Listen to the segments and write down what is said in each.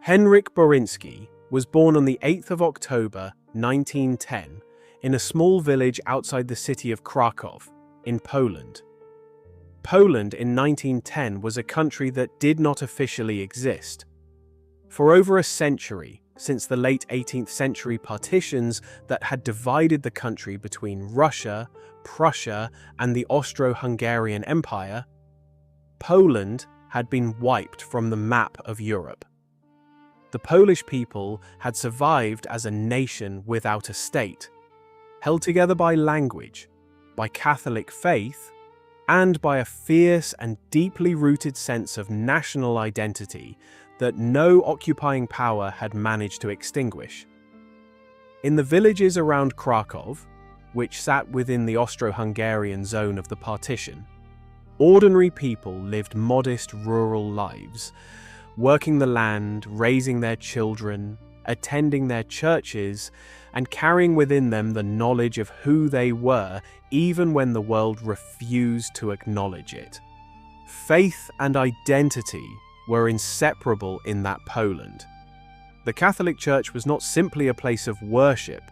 Henryk Borynski was born on the 8th of October 1910 in a small village outside the city of Krakow, in Poland. Poland in 1910 was a country that did not officially exist. For over a century, since the late 18th century partitions that had divided the country between Russia, Prussia, and the Austro-Hungarian Empire, Poland had been wiped from the map of Europe. The Polish people had survived as a nation without a state, held together by language, by Catholic faith, and by a fierce and deeply rooted sense of national identity that no occupying power had managed to extinguish. In the villages around Krakow, which sat within the Austro-Hungarian zone of the partition, ordinary people lived modest rural lives, working the land, raising their children, attending their churches, and carrying within them the knowledge of who they were, even when the world refused to acknowledge it. Faith and identity were inseparable in that Poland. The Catholic Church was not simply a place of worship.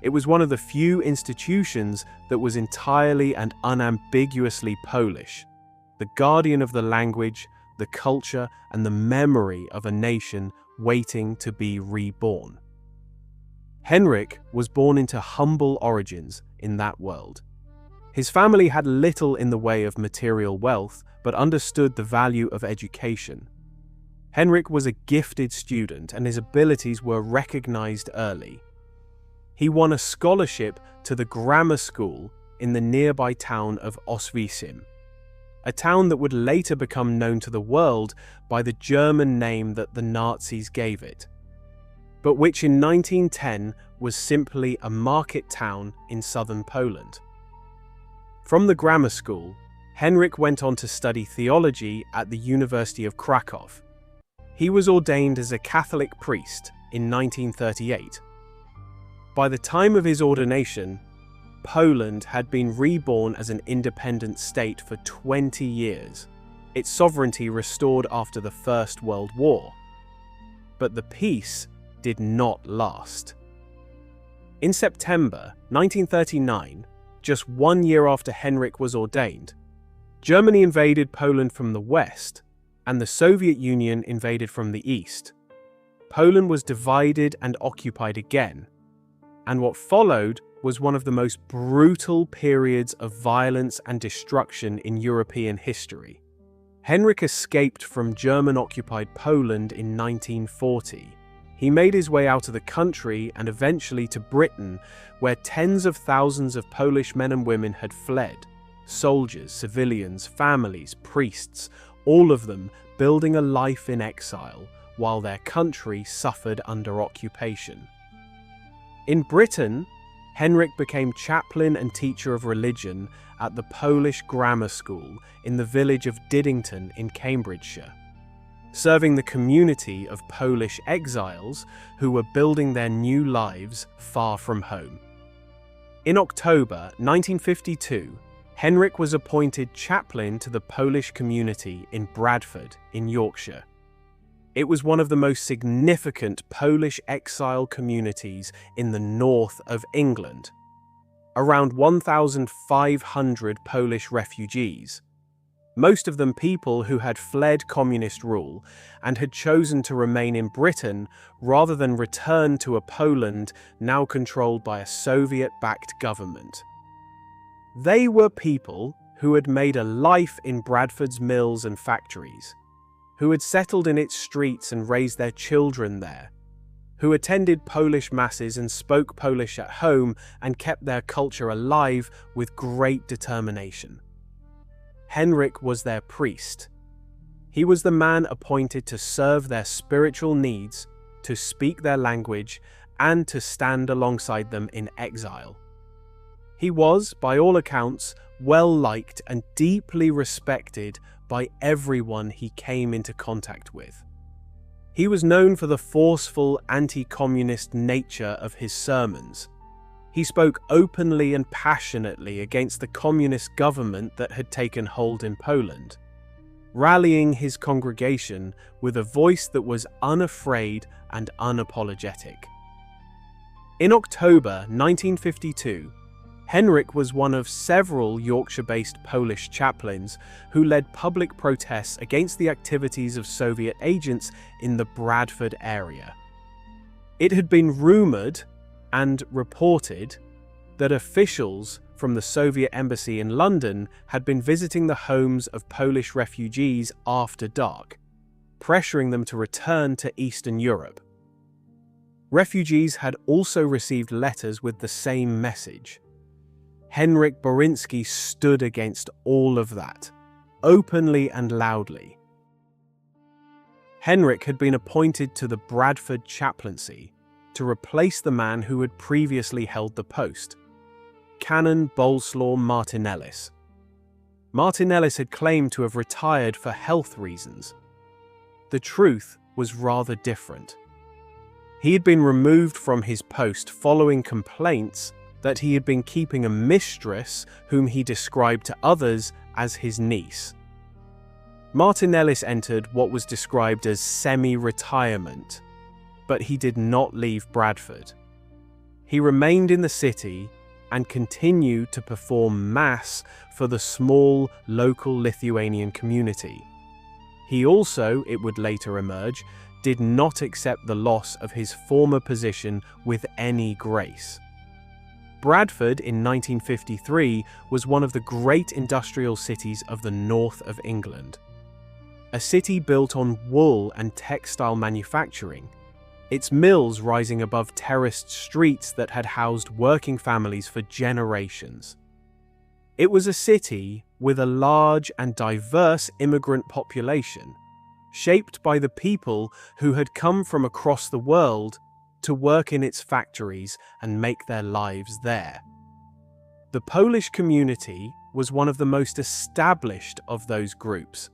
It was one of the few institutions that was entirely and unambiguously Polish, the guardian of the language, the culture, and the memory of a nation waiting to be reborn. Henryk was born into humble origins in that world. His family had little in the way of material wealth, but understood the value of education. Henryk was a gifted student, and his abilities were recognized early. He won a scholarship to the grammar school in the nearby town of Oswiecim, a town that would later become known to the world by the German name that the Nazis gave it, but which in 1910 was simply a market town in southern Poland. From the grammar school, Henryk went on to study theology at the University of Krakow. He was ordained as a Catholic priest in 1938. By the time of his ordination, Poland had been reborn as an independent state for 20 years, its sovereignty restored after the First World War. But the peace did not last. In September 1939, just 1 year after Henryk was ordained, Germany invaded Poland from the west, and the Soviet Union invaded from the east. Poland was divided and occupied again, and what followed was one of the most brutal periods of violence and destruction in European history. Henryk escaped from German-occupied Poland in 1940. He made his way out of the country and eventually to Britain, where tens of thousands of Polish men and women had fled. Soldiers, civilians, families, priests, all of them building a life in exile while their country suffered under occupation. In Britain, Henryk became chaplain and teacher of religion at the Polish grammar school in the village of Diddington in Cambridgeshire, serving the community of Polish exiles who were building their new lives far from home. In October 1952, Henryk was appointed chaplain to the Polish community in Bradford in Yorkshire. It was one of the most significant Polish exile communities in the north of England. Around 1,500 Polish refugees, most of them people who had fled communist rule and had chosen to remain in Britain rather than return to a Poland now controlled by a Soviet-backed government. They were people who had made a life in Bradford's mills and factories, who had settled in its streets and raised their children there, who attended Polish masses and spoke Polish at home and kept their culture alive with great determination. Henryk was their priest. He was the man appointed to serve their spiritual needs, to speak their language, and to stand alongside them in exile. He was, by all accounts, well-liked and deeply respected by everyone he came into contact with. He was known for the forceful anti-communist nature of his sermons. He spoke openly and passionately against the communist government that had taken hold in Poland. rallying his congregation with a voice that was unafraid and unapologetic. In October 1952, Henryk was one of several Yorkshire-based Polish chaplains who led public protests against the activities of Soviet agents in the Bradford area. It had been rumoured and reported that officials from the Soviet embassy in London had been visiting the homes of Polish refugees after dark, pressuring them to return to Eastern Europe. Refugees had also received letters with the same message. Henryk Borynski stood against all of that, openly and loudly. Henryk had been appointed to the Bradford chaplaincy to replace the man who had previously held the post, Canon Boleslaw Martinellis. Martinellis had claimed to have retired for health reasons. The truth was rather different. He had been removed from his post following complaints that he had been keeping a mistress whom he described to others as his niece. Martinellis entered what was described as semi-retirement, but he did not leave Bradford. He remained in the city and continued to perform Mass for the small local Lithuanian community. He also, it would later emerge, did not accept the loss of his former position with any grace. Bradford in 1953 was one of the great industrial cities of the north of England. A city built on wool and textile manufacturing, its mills rising above terraced streets that had housed working families for generations. It was a city with a large and diverse immigrant population, shaped by the people who had come from across the world to work in its factories and make their lives there. The Polish community was one of the most established of those groups,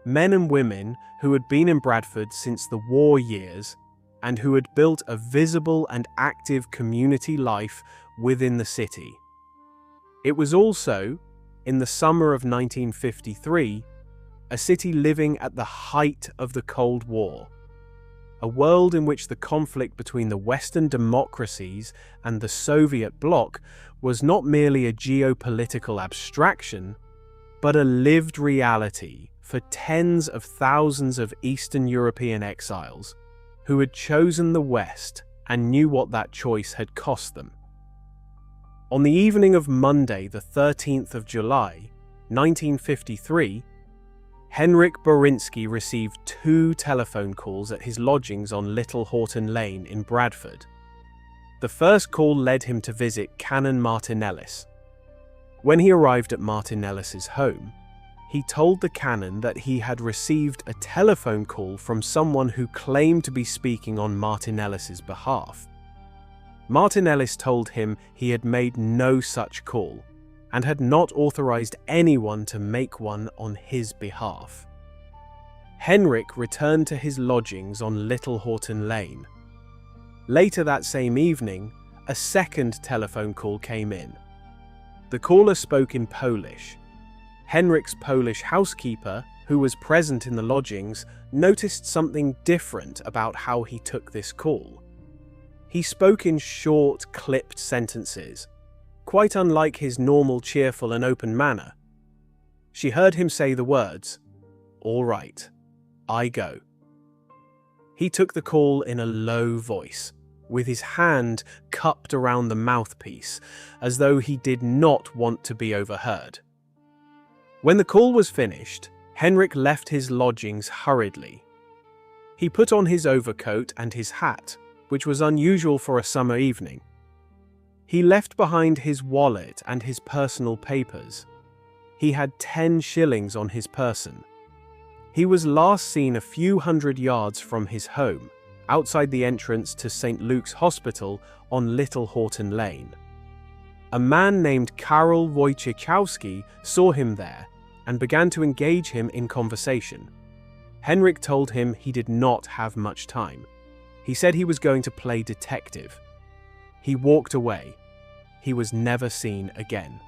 men and women who had been in Bradford since the war years and who had built a visible and active community life within the city. It was also, in the summer of 1953, a city living at the height of the Cold War, a world in which the conflict between the Western democracies and the Soviet bloc was not merely a geopolitical abstraction, but a lived reality for tens of thousands of Eastern European exiles who had chosen the West and knew what that choice had cost them. On the evening of Monday, the 13th of July, 1953, Henryk Borynski received 2 telephone calls at his lodgings on Little Horton Lane in Bradford. The first call led him to visit Canon Martinellis. When he arrived at Martinellis's home, he told the canon that he had received a telephone call from someone who claimed to be speaking on Martinellis's behalf. Martinellis told him he had made no such call and had not authorized anyone to make one on his behalf. Henryk returned to his lodgings on Little Horton Lane. Later that same evening, a second telephone call came in. The caller spoke in Polish. Henryk's Polish housekeeper, who was present in the lodgings, noticed something different about how he took this call. He spoke in short, clipped sentences, quite unlike his normal cheerful and open manner. She heard him say the words, "All right, I go." He took the call in a low voice, with his hand cupped around the mouthpiece, as though he did not want to be overheard. When the call was finished, Henryk left his lodgings hurriedly. He put on his overcoat and his hat, which was unusual for a summer evening. He left behind his wallet and his personal papers. He had 10 shillings on his person. He was last seen a few hundred yards from his home, outside the entrance to St. Luke's Hospital on Little Horton Lane. A man named Karol Wojciechowski saw him there and began to engage him in conversation. Henryk told him he did not have much time. He said he was going to play detective. He walked away. He was never seen again.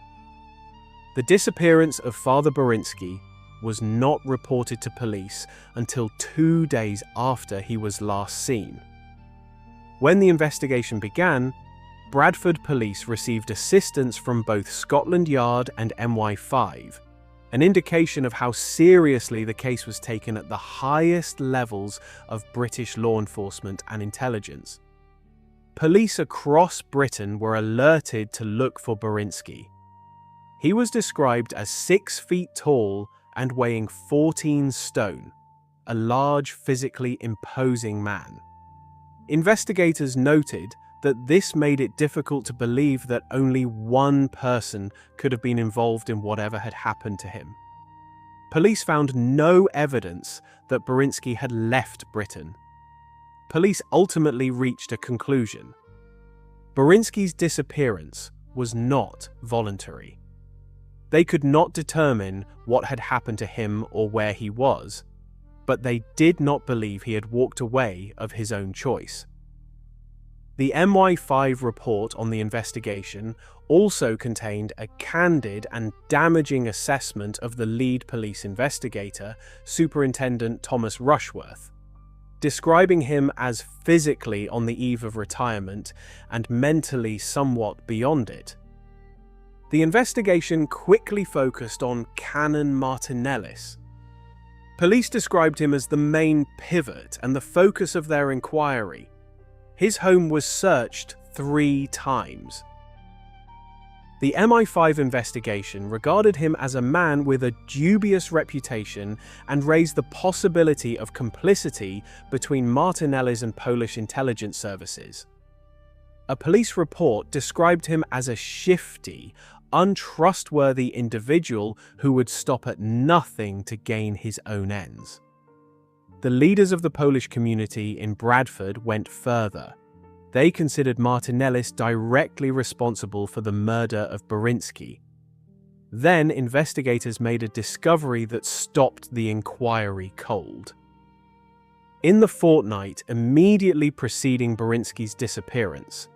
The disappearance of Father Borynski was not reported to police until 2 days after he was last seen. When the investigation began, Bradford police received assistance from both Scotland Yard and MI5, an indication of how seriously the case was taken at the highest levels of British law enforcement and intelligence. Police across Britain were alerted to look for Borynski. He was described as 6 feet tall and weighing 14 stone, a large, physically imposing man. Investigators noted that this made it difficult to believe that only one person could have been involved in whatever had happened to him. Police found no evidence that Borynski had left Britain. Police ultimately reached a conclusion. Borynski's disappearance was not voluntary. They could not determine what had happened to him or where he was, but they did not believe he had walked away of his own choice. The MI5 report on the investigation also contained a candid and damaging assessment of the lead police investigator, Superintendent Thomas Rushworth, describing him as physically on the eve of retirement and mentally somewhat beyond it. The investigation quickly focused on Canon Martinellis. Police described him as the main pivot and the focus of their inquiry. His home was searched 3 times. The MI5 investigation regarded him as a man with a dubious reputation and raised the possibility of complicity between Martinellis and Polish intelligence services. A police report described him as a shifty, untrustworthy individual who would stop at nothing to gain his own ends. The leaders of the Polish community in Bradford went further. They considered Martinellis directly responsible for the murder of Borynski. Then investigators made a discovery that stopped the inquiry cold. In the fortnight immediately preceding Borynski's disappearance,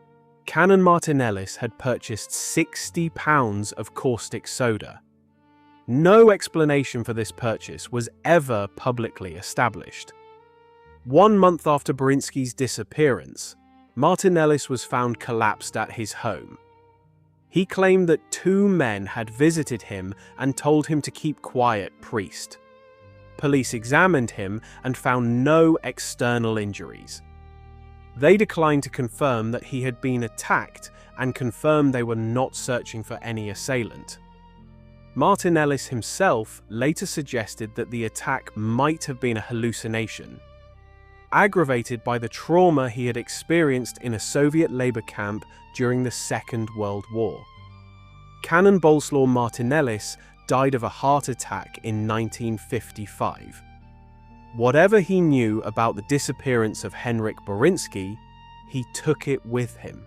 Canon Martinellis had purchased 60 pounds of caustic soda. No explanation for this purchase was ever publicly established. 1 month after Borynski's disappearance, Martinellis was found collapsed at his home. He claimed that 2 men had visited him and told him to keep quiet, priest. Police examined him and found no external injuries. They declined to confirm that he had been attacked and confirmed they were not searching for any assailant. Martinellis himself later suggested that the attack might have been a hallucination, aggravated by the trauma he had experienced in a Soviet labor camp during the Second World War. Canon Boleslaw Martinellis died of a heart attack in 1955. Whatever he knew about the disappearance of Henryk Borynski, he took it with him.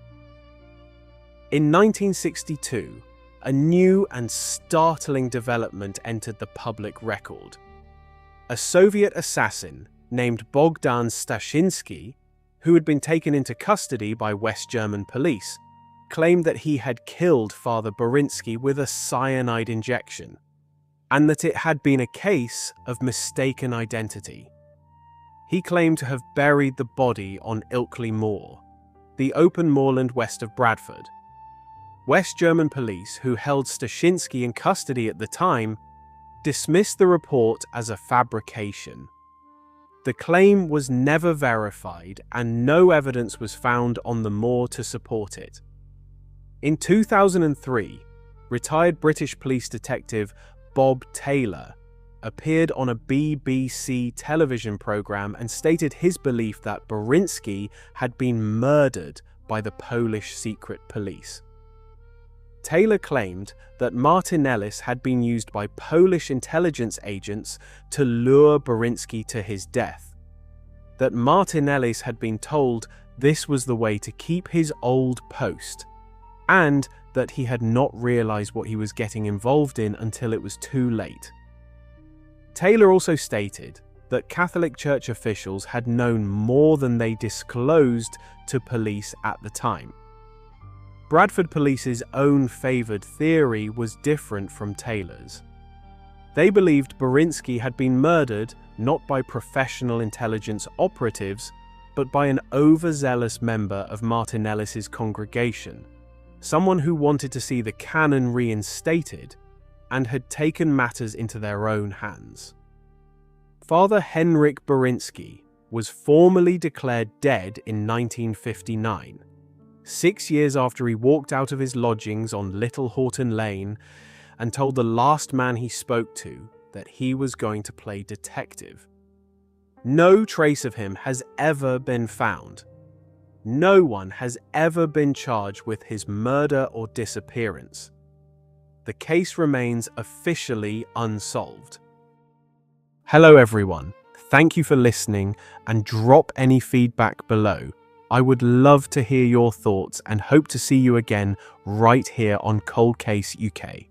In 1962, a new and startling development entered the public record. A Soviet assassin named Bogdan Stashinsky, who had been taken into custody by West German police, claimed that he had killed Father Borynski with a cyanide injection, and that it had been a case of mistaken identity. He claimed to have buried the body on Ilkley Moor, the open moorland west of Bradford. West German police, who held Stashinsky in custody at the time, dismissed the report as a fabrication. The claim was never verified and no evidence was found on the moor to support it. In 2003, retired British police detective Bob Taylor appeared on a BBC television programme and stated his belief that Borynski had been murdered by the Polish secret police. Taylor claimed that Martinellis had been used by Polish intelligence agents to lure Borynski to his death, that Martinellis had been told this was the way to keep his old post, and that he had not realised what he was getting involved in until it was too late. Taylor also stated that Catholic Church officials had known more than they disclosed to police at the time. Bradford Police's own favoured theory was different from Taylor's. They believed Borynski had been murdered not by professional intelligence operatives, but by an overzealous member of Martinellis's congregation, someone who wanted to see the canon reinstated and had taken matters into their own hands. Father Henryk Borynski was formally declared dead in 1959, 6 years after he walked out of his lodgings on Little Horton Lane and told the last man he spoke to that he was going to play detective. No trace of him has ever been found. No one has ever been charged with his murder or disappearance. The case remains officially unsolved. Hello everyone, thank you for listening and drop any feedback below. I would love to hear your thoughts and hope to see you again right here on Cold Case UK.